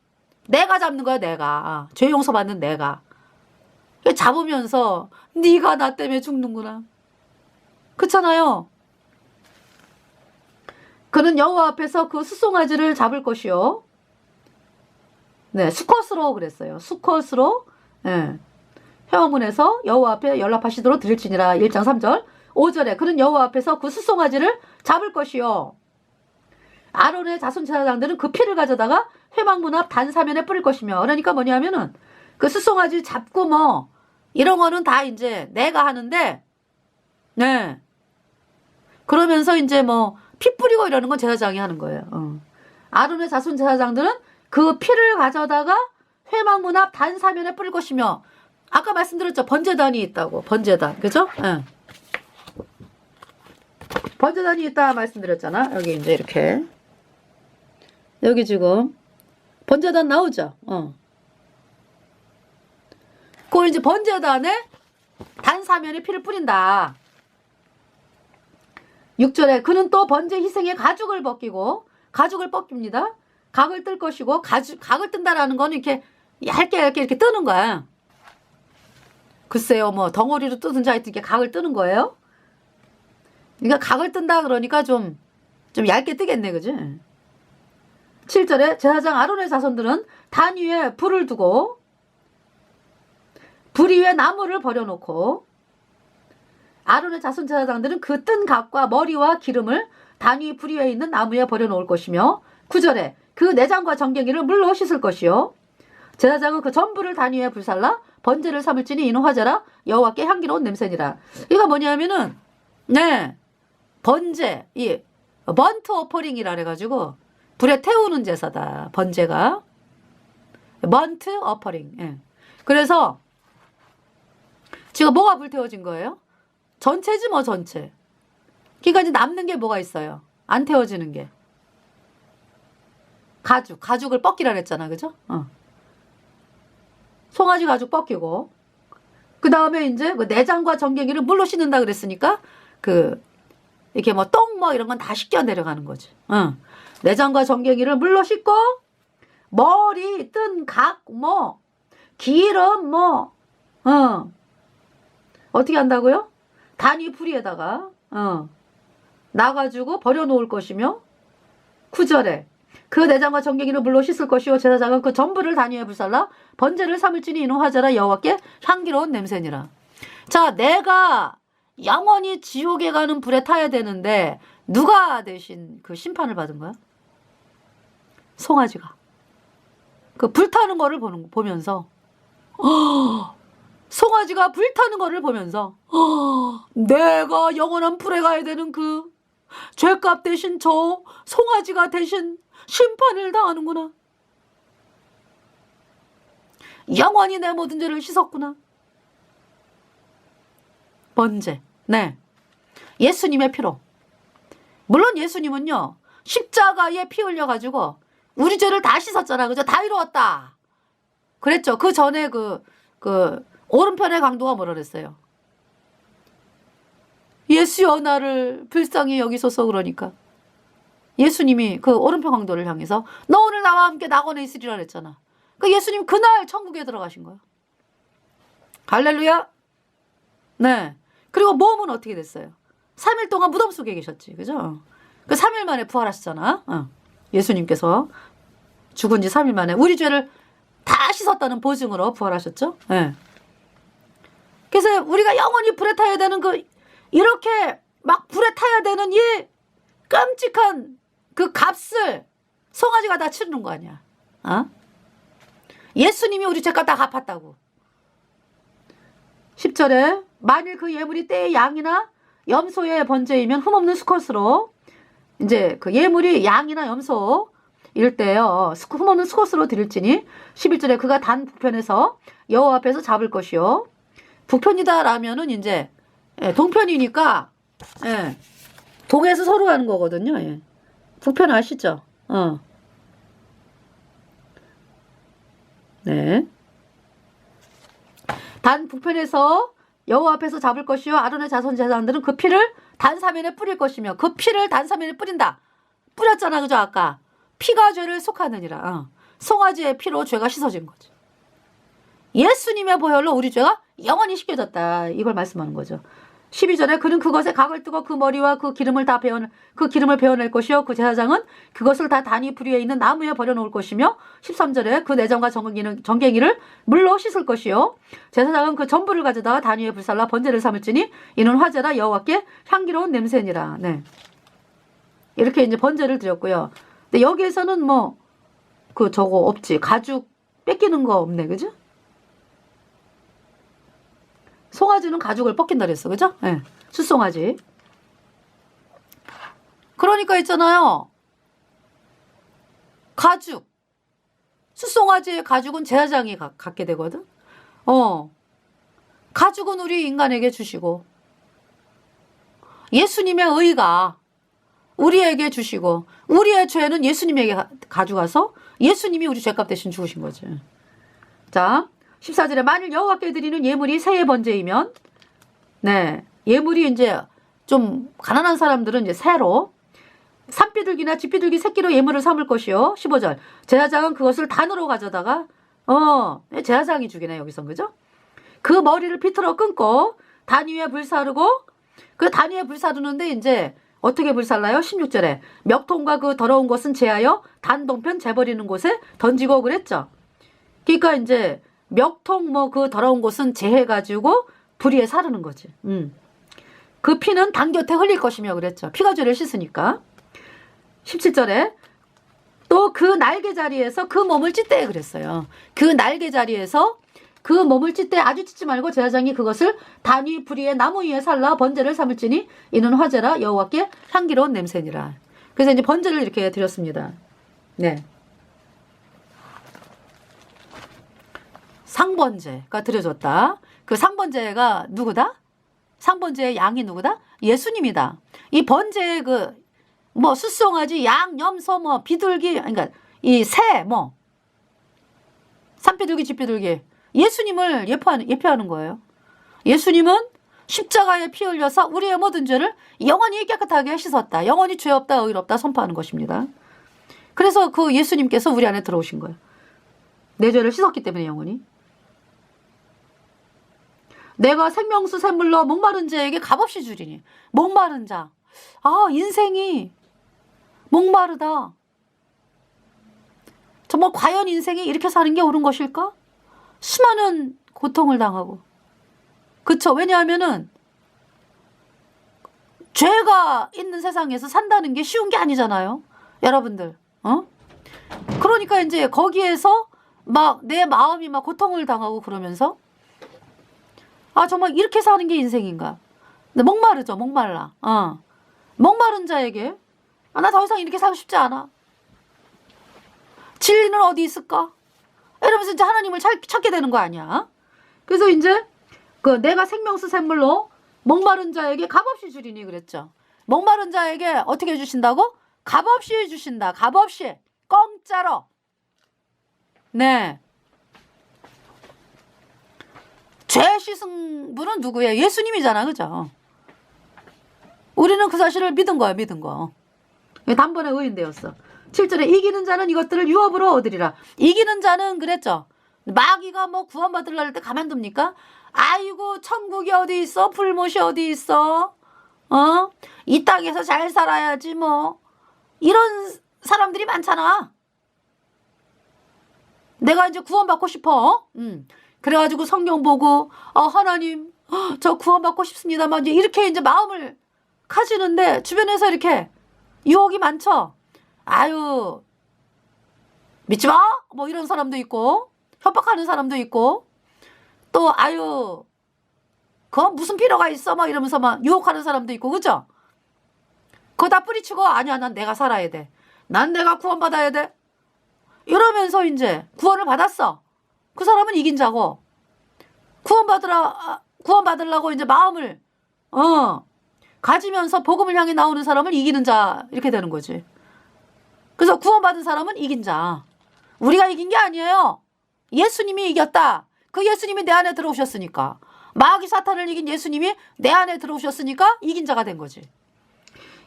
[SPEAKER 1] 내가 잡는 거야, 내가. 죄 용서받는 내가. 잡으면서 네가 나 때문에 죽는구나. 그렇잖아요. 그는 여호와 앞에서 그 수송아지를 잡을 것이요. 네, 수컷으로 그랬어요. 수컷으로 회막문에서 여호와 앞에 연락하시도록 드릴지니라. 1장 3절. 5절에 그는 여호와 앞에서 그 수송아지를 잡을 것이요. 아론의 자손 제사장들은 그 피를 가져다가 회막문 앞 단사면에 뿌릴 것이며. 그러니까 뭐냐면은 그 수송아지 잡고 뭐 이런 거는 다 이제 내가 하는데 네. 그러면서 이제 뭐 피 뿌리고 이러는 건 제사장이 하는 거예요. 아론의 자손 제사장들은 그 피를 가져다가 회막문 앞 단사면에 뿌릴 것이며 아까 말씀드렸죠. 번제단이 있다고. 번제단. 그죠? 네. 번제단이 있다 말씀드렸잖아. 여기 이제 이렇게. 여기 지금 번제단 나오죠. 그 이제 번제단에 단사면에 피를 뿌린다. 6절에 그는 또 번제 희생의 가죽을 벗깁니다. 각을 뜰 것이고, 각을 뜬다라는 거는 이렇게 얇게 이렇게 뜨는 거야. 글쎄요, 뭐 덩어리로 뜨든지 하여튼 이렇게 각을 뜨는 거예요. 그러니까 각을 뜬다 그러니까 좀 얇게 뜨겠네, 그지? 7절에 제사장 아론의 자손들은 단 위에 불을 두고 불 위에 나무를 버려놓고 아론의 자손 제사장들은 그 뜬 각과 머리와 기름을 단 위 불 위에 있는 나무에 버려놓을 것이며 9절에 그 내장과 정갱이를 물로 씻을 것이요 제사장은 그 전부를 단 위에 불살라 번제를 삼을지니 이는 화제라 여호와께 향기로운 냄새니라. 이거 뭐냐면은 번제, 이 번트 오퍼링이라 그래가지고 불에 태우는 제사다. 번제가 번트 오퍼링. 그래서 지금 뭐가 불태워진 거예요? 전체지 뭐 전체. 그러니까 이제 남는 게 뭐가 있어요? 안 태워지는 게 가죽을 벗기라 그랬잖아, 그죠? 송아지 가죽 벗기고 그 다음에 이제 그 내장과 정갱이를 물로 씻는다 그랬으니까 이렇게 뭐 똥 뭐 이런 건 다 씻겨 내려가는 거지. 내장과 정갱이를 물로 씻고 머리 뜬 각 뭐 기름 뭐 어떻게 한다고요? 단위 불위에다가 놔가지고 버려놓을 것이며 9절에 그 내장과 정갱이를 물로 씻을 것이요 제사장은 그 전부를 단위에 불살라 번제를 삼을지니 이는 화제라 여호와께 향기로운 냄새니라. 자, 내가 영원히 지옥에 가는 불에 타야 되는데 누가 대신 그 심판을 받은 거야? 송아지가. 그 불타는 거를 보면서 송아지가 불타는 거를 보면서 내가 영원한 불에 가야 되는 그 죄값 대신 저 송아지가 대신 심판을 당하는구나. 영원히 내 모든 죄를 씻었구나. 번제. 네. 예수님의 피로. 물론 예수님은요, 십자가에 피 흘려가지고 우리 죄를 다 씻었잖아. 그죠? 다 이루었다. 그랬죠. 그 전에 오른편의 강도가 뭐라 그랬어요? 예수여 나를 불쌍히 여기소서. 그러니까 예수님이 그 오른편 강도를 향해서 너 오늘 나와 함께 낙원에 있으리라 그랬잖아. 그 예수님 그날 천국에 들어가신 거야. 할렐루야. 네. 그리고 몸은 어떻게 됐어요? 3일 동안 무덤 속에 계셨지. 그죠? 그 3일 만에 부활하셨잖아. 예수님께서 죽은 지 3일 만에 우리 죄를 다 씻었다는 보증으로 부활하셨죠. 네. 그래서 우리가 영원히 불에 타야 되는 이렇게 막 불에 타야 되는 이 끔찍한 그 값을 송아지가 다 치르는 거 아니야. 예수님이 우리 죄값 다 갚았다고. 10절에 만일 그 예물이 때의 양이나 염소의 번제이면 흠없는 수컷으로 이제 그 예물이 양이나 염소 이럴 때요 흠없는 수컷으로 드릴지니 11절에 그가 단 북편에서 여호와 앞에서 잡을 것이요. 북편이다라면은 이제 동편이니까 동에서 서로 하는 거거든요. 북편 아시죠? 네. 단 북편에서 여호와 앞에서 잡을 것이요 아론의 자손 제사장들은 그 피를 단사면에 뿌릴 것이며 그 피를 단사면에 뿌린다. 뿌렸잖아, 그죠? 아까 피가 죄를 속하느니라. 송아지의 피로 죄가 씻어진 거지. 예수님의 보혈로 우리 죄가 영원히 씻겨졌다. 이걸 말씀하는 거죠. 12절에 그는 그것에 각을 뜨고 그 머리와 그 기름을 베어낼 것이요 그 제사장은 그것을 다 단위 불 위에 있는 나무에 버려놓을 것이며 13절에 그 내장과 정갱이를 물로 씻을 것이요 제사장은 그 전부를 가져다가 단위에 불살라 번제를 삼을지니 이는 화제라 여호와께 향기로운 냄새니라. 네. 이렇게 이제 번제를 드렸고요. 근데 여기에서는 뭐 저거 없지. 가죽 뺏기는 거 없네, 그죠? 송아지는 가죽을 벗긴다 그랬어. 그죠? 네. 숫송아지. 그러니까 있잖아요. 가죽. 숫송아지의 가죽은 제사장이 갖게 되거든. 가죽은 우리 인간에게 주시고 예수님의 의가 우리에게 주시고 우리의 죄는 예수님에게 가져가서 예수님이 우리 죄값 대신 죽으신 거지. 자, 14절에 만일 여호와께 드리는 예물이 새의 번제이면, 네, 예물이 이제 좀 가난한 사람들은 이제 새로 산비둘기나 집비둘기 새끼로 예물을 삼을 것이요. 15절 제사장은 그것을 단으로 가져다가 제사장이 죽이네 여기선, 그죠? 그 머리를 비틀어 끊고 단 위에 불사르고, 그 단 위에 불사르는데 이제 어떻게 불살라요? 16절에 멱통과 그 더러운 것은 제하여 단 동편 재버리는 곳에 던지고 그랬죠. 그러니까 이제 멱통 뭐 그 더러운 곳은 제해가지고 불 위에 사르는 거지. 그 피는 단 곁에 흘릴 것이며 그랬죠. 피가 죄를 씻으니까. 17절에 또 그 날개 자리에서 그 몸을 찢대 그랬어요. 그 날개 자리에서 그 몸을 찢대, 아주 찢지 말고 제사장이 그것을 단 위 불 위에 나무 위에 살라 번제를 삼을지니 이는 화제라 여호와께 향기로운 냄새니라. 그래서 이제 번제를 이렇게 드렸습니다. 네. 상번제가 드려졌다. 그 상번제가 누구다? 상번제의 양이 누구다? 예수님이다. 이 번제의 뭐 숫송아지, 양, 염소, 뭐 비둘기, 그러니까 이 새, 뭐 산비둘기, 집비둘기, 예수님을 예표하는 거예요. 예수님은 십자가에 피 흘려서 우리의 모든 죄를 영원히 깨끗하게 씻었다. 영원히 죄 없다, 의롭다 없다 선포하는 것입니다. 그래서 그 예수님께서 우리 안에 들어오신 거예요. 내 죄를 씻었기 때문에 영원히. 내가 생명수 샘물로 목마른 자에게 값없이 주리니. 목마른 자. 아, 인생이 목마르다. 정말 과연 인생이 이렇게 사는 게 옳은 것일까? 수많은 고통을 당하고. 그쵸? 왜냐하면은 죄가 있는 세상에서 산다는 게 쉬운 게 아니잖아요. 여러분들. 그러니까 이제 거기에서 막 내 마음이 막 고통을 당하고 그러면서 아, 정말 이렇게 사는 게 인생인가? 근데 목마르죠, 목말라. 목마른 자에게 나 더 이상 이렇게 살고 싶지 않아. 진리는 어디 있을까? 이러면서 이제 하나님을 찾게 되는 거 아니야? 그래서 이제 내가 생명수 샘물로 목마른 자에게 값없이 주리니 그랬죠. 목마른 자에게 어떻게 해주신다고? 값없이 해주신다. 값없이. 공짜로. 네. 죄 씻은 분은 누구예요? 예수님이잖아. 그죠? 우리는 그 사실을 믿은 거야. 믿은 거. 단번에 의인되었어. 7절에 이기는 자는 이것들을 유업으로 얻으리라. 이기는 자는 그랬죠. 마귀가 뭐 구원받으려 할 때 가만둡니까? 아이고 천국이 어디 있어? 불못이 어디 있어? 이 땅에서 잘 살아야지 뭐. 이런 사람들이 많잖아. 내가 이제 구원받고 싶어. 그래가지고 성경 보고 하나님 저 구원받고 싶습니다만 이렇게 이제 마음을 가지는데 주변에서 이렇게 유혹이 많죠. 아유 믿지 마! 뭐 이런 사람도 있고 협박하는 사람도 있고 또 아유 그건 무슨 필요가 있어? 막 이러면서 막 유혹하는 사람도 있고 그죠? 그거 다 뿌리치고 아니야 난 내가 살아야 돼. 난 내가 구원받아야 돼. 이러면서 이제 구원을 받았어. 그 사람은 이긴 자고 구원받으려고 이제 마음을 가지면서 복음을 향해 나오는 사람은 이기는 자 이렇게 되는 거지. 그래서 구원받은 사람은 이긴 자. 우리가 이긴 게 아니에요. 예수님이 이겼다. 그 예수님이 내 안에 들어오셨으니까. 마귀 사탄을 이긴 예수님이 내 안에 들어오셨으니까 이긴 자가 된 거지.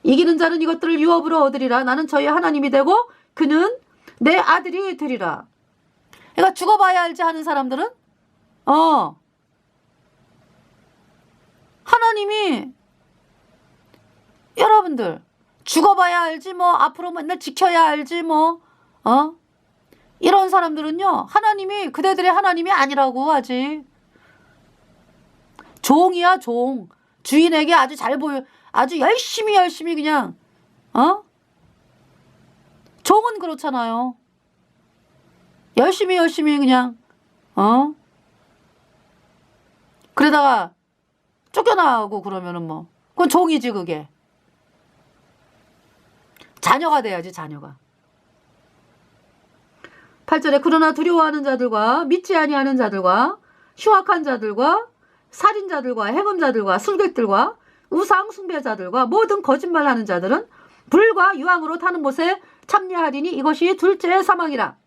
[SPEAKER 1] 이기는 자는 이것들을 유업으로 얻으리라. 나는 저희 하나님이 되고 그는 내 아들이 되리라. 그러니까 죽어봐야 알지 하는 사람들은 하나님이 여러분들 죽어봐야 알지 뭐 앞으로 맨날 지켜야 알지 뭐 이런 사람들은요 하나님이 그대들의 하나님이 아니라고 하지. 종이야 종. 주인에게 아주 잘 보여 아주 열심히 그냥 종은 그렇잖아요. 열심히 그냥 그러다가 쫓겨나고 그러면은 뭐 그건 종이지 그게. 자녀가 돼야지 자녀가. 8절에 그러나 두려워하는 자들과 믿지 아니하는 자들과 흉악한 자들과 살인자들과 해검자들과 술객들과 우상 숭배자들과 모든 거짓말하는 자들은 불과 유황으로 타는 못에 참여하리니 이것이 둘째 사망이라.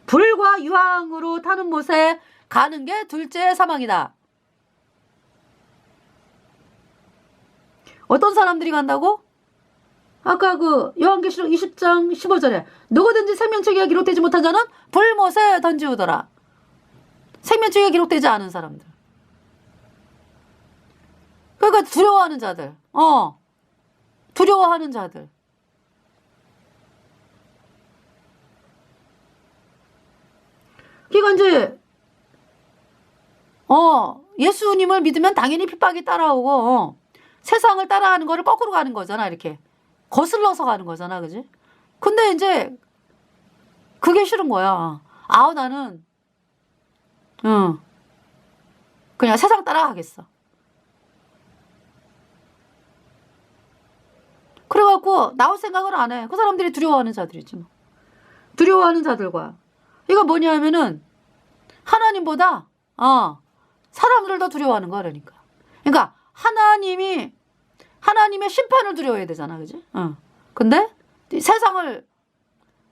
[SPEAKER 1] 불과 유황으로 타는 못에 가는 게 둘째 사망이다. 어떤 사람들이 간다고? 아까 그 요한계시록 20장 15절에 누구든지 생명책에 기록되지 못한 자는 불못에 던지우더라. 생명책에 기록되지 않은 사람들. 그러니까 두려워하는 자들. 두려워하는 자들. 그러니까 이제 예수님을 믿으면 당연히 핍박이 따라오고 세상을 따라가는 거를 거꾸로 가는 거잖아. 이렇게 거슬러서 가는 거잖아. 그지? 근데 이제 그게 싫은 거야. 나는 그냥 세상 따라가겠어. 그래갖고 나올 생각을 안 해. 그 사람들이 두려워하는 자들이지 뭐. 두려워하는 자들과 이거 뭐냐면은 하나님보다 사람들을 더 두려워하는 거야. 그러니까 하나님의 심판을 두려워해야 되잖아. 그지? 근데 세상을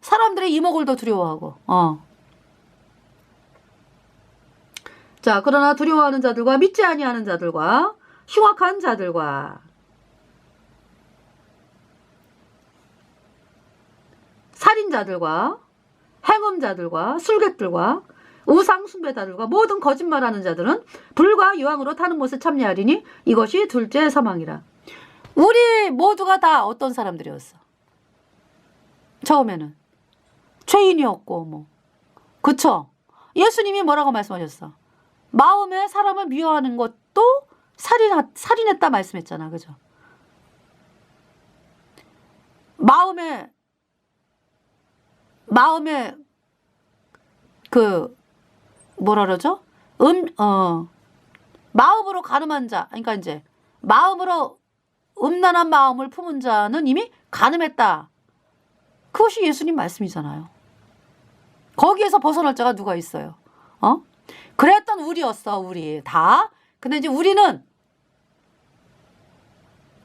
[SPEAKER 1] 사람들의 이목을 더 두려워하고 자, 그러나 두려워하는 자들과 믿지 아니하는 자들과 흉악한 자들과 살인자들과 행음자들과 술객들과 우상숭배자들과 모든 거짓말하는 자들은 불과 유황으로 타는 못에 참여하리니 이것이 둘째 사망이라. 우리 모두가 다 어떤 사람들이었어? 처음에는 죄인이었고 뭐 그쵸? 예수님이 뭐라고 말씀하셨어? 마음에 사람을 미워하는 것도 살인했다 말씀했잖아. 그죠? 마음에 그 뭐라 그러죠? 마음으로 간음한 자, 그러니까 이제 마음으로 음란한 마음을 품은 자는 이미 간음했다. 그것이 예수님 말씀이잖아요. 거기에서 벗어날 자가 누가 있어요? 그랬던 우리였어, 우리 다. 근데 이제 우리는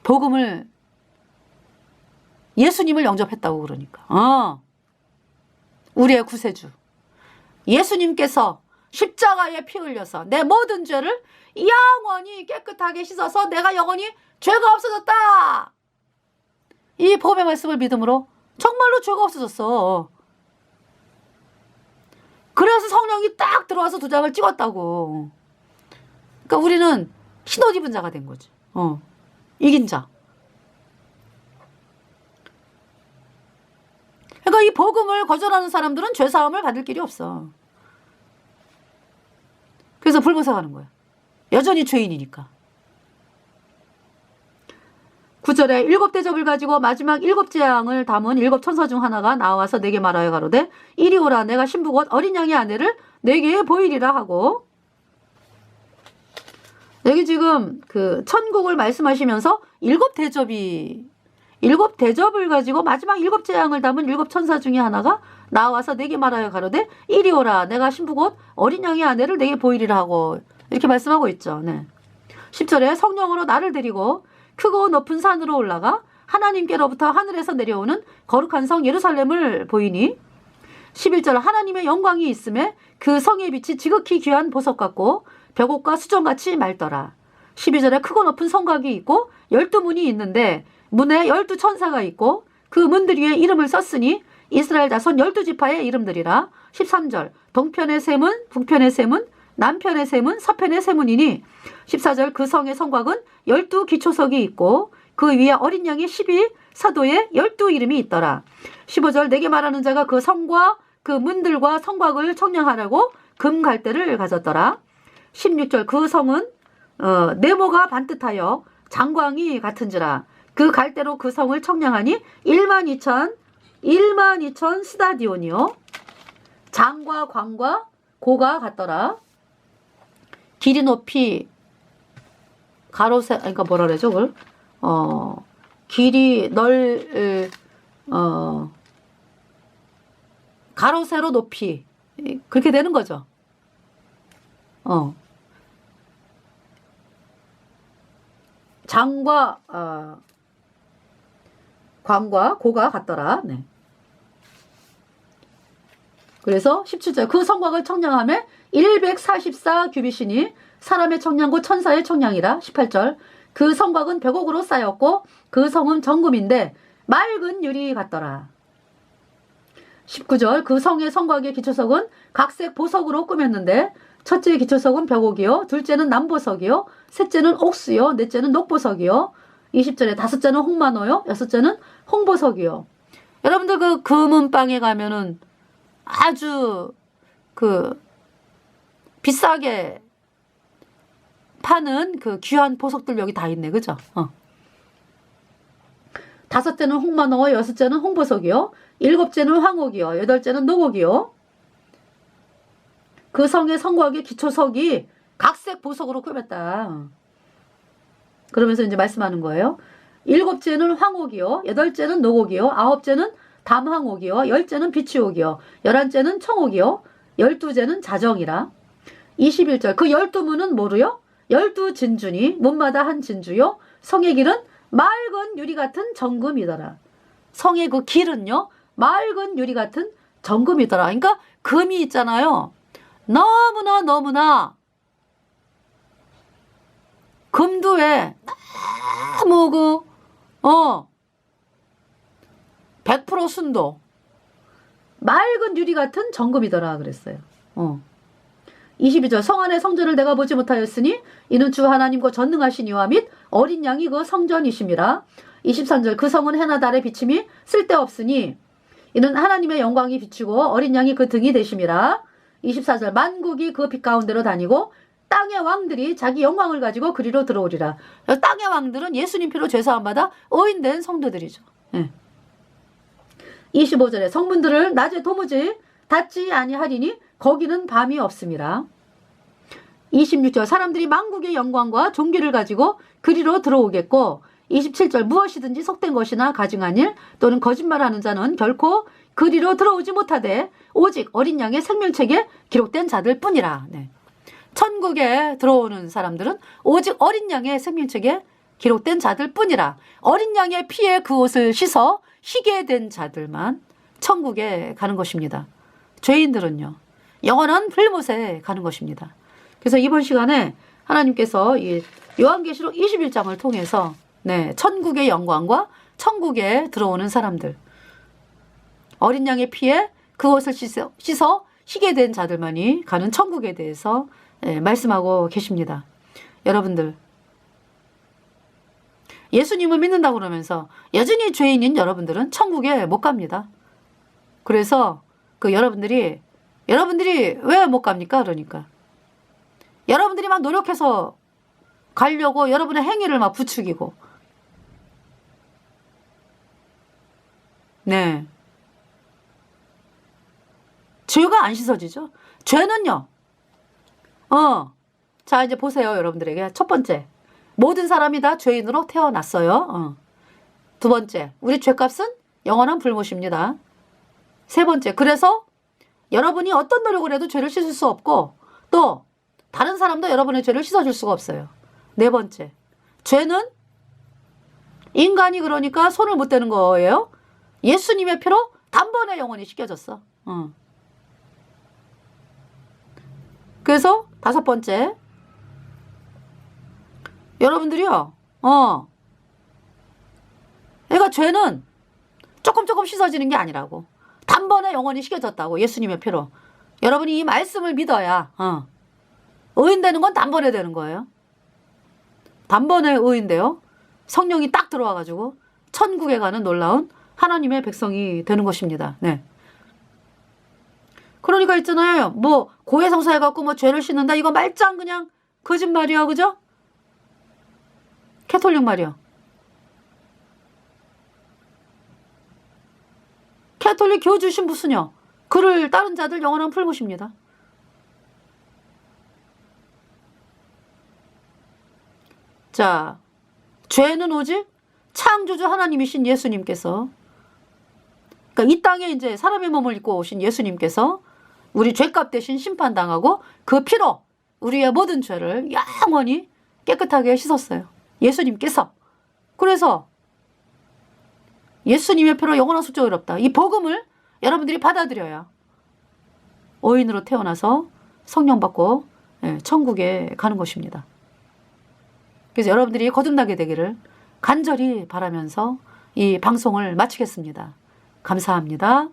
[SPEAKER 1] 복음을 예수님을 영접했다고 그러니까. 우리의 구세주. 예수님께서 십자가에 피 흘려서 내 모든 죄를 영원히 깨끗하게 씻어서 내가 영원히 죄가 없어졌다. 이 복음의 말씀을 믿음으로 정말로 죄가 없어졌어. 그래서 성령이 딱 들어와서 도장을 찍었다고. 그러니까 우리는 흰옷 입은 자가 된 거지. 이긴 자. 그러니까 이 복음을 거절하는 사람들은 죄사함을 받을 길이 없어. 그래서 불못에 가는 거야. 여전히 죄인이니까. 9절에 7대접을 가지고 마지막 7재앙을 담은 7천사 중 하나가 나와서 내게 말하여 가로되 이리 오라. 내가 신부 곧 어린 양의 아내를 내게 보이리라 하고, 여기 지금 그 천국을 말씀하시면서 7대접을 가지고 마지막 7재앙을 담은 7천사 중에 하나가 나와서 내게 말하여 가로되 이리 오라. 내가 신부 곧 어린 양의 아내를 내게 보이리라 하고 이렇게 말씀하고 있죠. 네. 10절에 성령으로 나를 데리고 크고 높은 산으로 올라가 하나님께로부터 하늘에서 내려오는 거룩한 성 예루살렘을 보이니 11절 하나님의 영광이 있음에 그 성의 빛이 지극히 귀한 보석 같고 벽옥과 수정같이 맑더라. 12절에 크고 높은 성곽이 있고 12문이 있는데 문에 12천사가 있고 그 문들 위에 이름을 썼으니 이스라엘 자손 12지파의 이름들이라. 13절 동편의 세 문, 북편의 세 문, 남편의 세 문, 서편의 세 문이니 14절 그 성의 성곽은 12기초석이 있고 그 위에 어린 양의 12사도의 12 이름이 있더라. 15절 내게 말하는 자가 그 성과 그 문들과 성곽을 청량하라고 금 갈대를 가졌더라. 16절 그 성은 네모가 반듯하여 장광이 같은지라. 그 갈대로 그 성을 청량하니 12,000 스타디온이요. 장과 광과 고가 같더라. 길이 높이 가로세, 그러니까 뭐라 그러죠 그걸? 길이 가로 세로 높이 그렇게 되는 거죠. 장과 광과 고가 같더라. 네. 그래서 17절 그 성곽을 청량함에 144 규빗이니 사람의 청량고 천사의 청량이라. 18절 그 성곽은 벽옥으로 쌓였고 그 성은 정금인데 맑은 유리 같더라. 19절 그 성의 성곽의 기초석은 각색 보석으로 꾸몄는데 첫째 기초석은 벽옥이요 둘째는 남보석이요 셋째는 옥수요 넷째는 녹보석이요 20절에 다섯째는 홍만호요 여섯째는 홍보석이요. 여러분들 그 금은방에 가면은 아주 그 비싸게 파는 그 귀한 보석들 여기 다 있네. 그죠? 다섯째는 홍만호요 여섯째는 홍보석이요 일곱째는 황옥이요 여덟째는 녹옥이요. 그 성의 성곽의 기초석이 각색 보석으로 꾸몄다. 그러면서 이제 말씀하는 거예요. 일곱째는 황옥이요 여덟째는 녹옥이요 아홉째는 담황옥이요 열째는 비치옥이요 열한째는 청옥이요 열두째는 자정이라. 21절 그 12문은 뭐로요? 12진주니 문마다 한 진주요 성의 길은 맑은 유리 같은 정금이더라. 성의 그 길은요 맑은 유리 같은 정금이더라. 그러니까 금이 있잖아요. 너무나 금두에 너무 100% 순도 맑은 유리 같은 정금이더라 그랬어요. 22절 성 안의 성전을 내가 보지 못하였으니 이는 주 하나님과 전능하신 이와 및 어린 양이 그 성전이심이라. 23절 그 성은 해나 달의 비침이 쓸데없으니 이는 하나님의 영광이 비추고 어린 양이 그 등이 되심이라. 24절 만국이 그 빛 가운데로 다니고 땅의 왕들이 자기 영광을 가지고 그리로 들어오리라. 땅의 왕들은 예수님 피로 죄사함 받아 의인된 성도들이죠. 25절에 성문들을 낮에 도무지 닫지 아니하리니 거기는 밤이 없음이라. 26절 사람들이 만국의 영광과 존귀를 가지고 그리로 들어오겠고 27절 무엇이든지 속된 것이나 가증한 일 또는 거짓말하는 자는 결코 그리로 들어오지 못하되 오직 어린 양의 생명책에 기록된 자들 뿐이라. 천국에 들어오는 사람들은 오직 어린 양의 생명책에 기록된 자들 뿐이라. 어린 양의 피에 그 옷을 씻어 희게 된 자들만 천국에 가는 것입니다. 죄인들은요 영원한 불못에 가는 것입니다. 그래서 이번 시간에 하나님께서 이 요한계시록 21장을 통해서 천국의 영광과 천국에 들어오는 사람들 어린 양의 피에 그 옷을 씻어 희게 된 자들만이 가는 천국에 대해서 말씀하고 계십니다. 여러분들 예수님을 믿는다고 그러면서 여전히 죄인인 여러분들은 천국에 못 갑니다. 그래서 그 여러분들이 왜 못 갑니까? 그러니까 여러분들이 막 노력해서 가려고 여러분의 행위를 막 부추기고 죄가 안 씻어지죠. 죄는요 자 이제 보세요. 여러분들에게 첫 번째 모든 사람이 다 죄인으로 태어났어요. 두 번째 우리 죄값은 영원한 불못입니다. 세 번째 그래서 여러분이 어떤 노력을 해도 죄를 씻을 수 없고 또 다른 사람도 여러분의 죄를 씻어줄 수가 없어요. 네 번째 죄는 인간이 그러니까 손을 못 대는 거예요. 예수님의 피로 단번에 영원히 씻겨졌어. 그래서 다섯 번째 여러분들이요 그러니까 죄는 조금 씻어지는 게 아니라고 단번에 영원히 씻겨졌다고. 예수님의 피로 여러분이 이 말씀을 믿어야 의인 되는 건 단번에 되는 거예요. 단번에 의인데요 성령이 딱 들어와가지고 천국에 가는 놀라운 하나님의 백성이 되는 것입니다. 그러니까 있잖아요 뭐 고해성사 해갖고 뭐 죄를 씻는다 이거 말짱 그냥 거짓말이야. 그죠? 캐톨릭 말이야. 캐톨릭 교주 신부수녀 그를 따른 자들 영원한 풀못입니다. 자 죄는 오직 창조주 하나님이신 예수님께서 그러니까 이 땅에 이제 사람의 몸을 입고 오신 예수님께서 우리 죄값 대신 심판당하고 그 피로 우리의 모든 죄를 영원히 깨끗하게 씻었어요. 예수님께서. 그래서 예수님의 피로 영원한 속죄가 어렵다. 이 복음을 여러분들이 받아들여야 어인으로 태어나서 성령 받고 천국에 가는 것입니다. 그래서 여러분들이 거듭나게 되기를 간절히 바라면서 이 방송을 마치겠습니다. 감사합니다.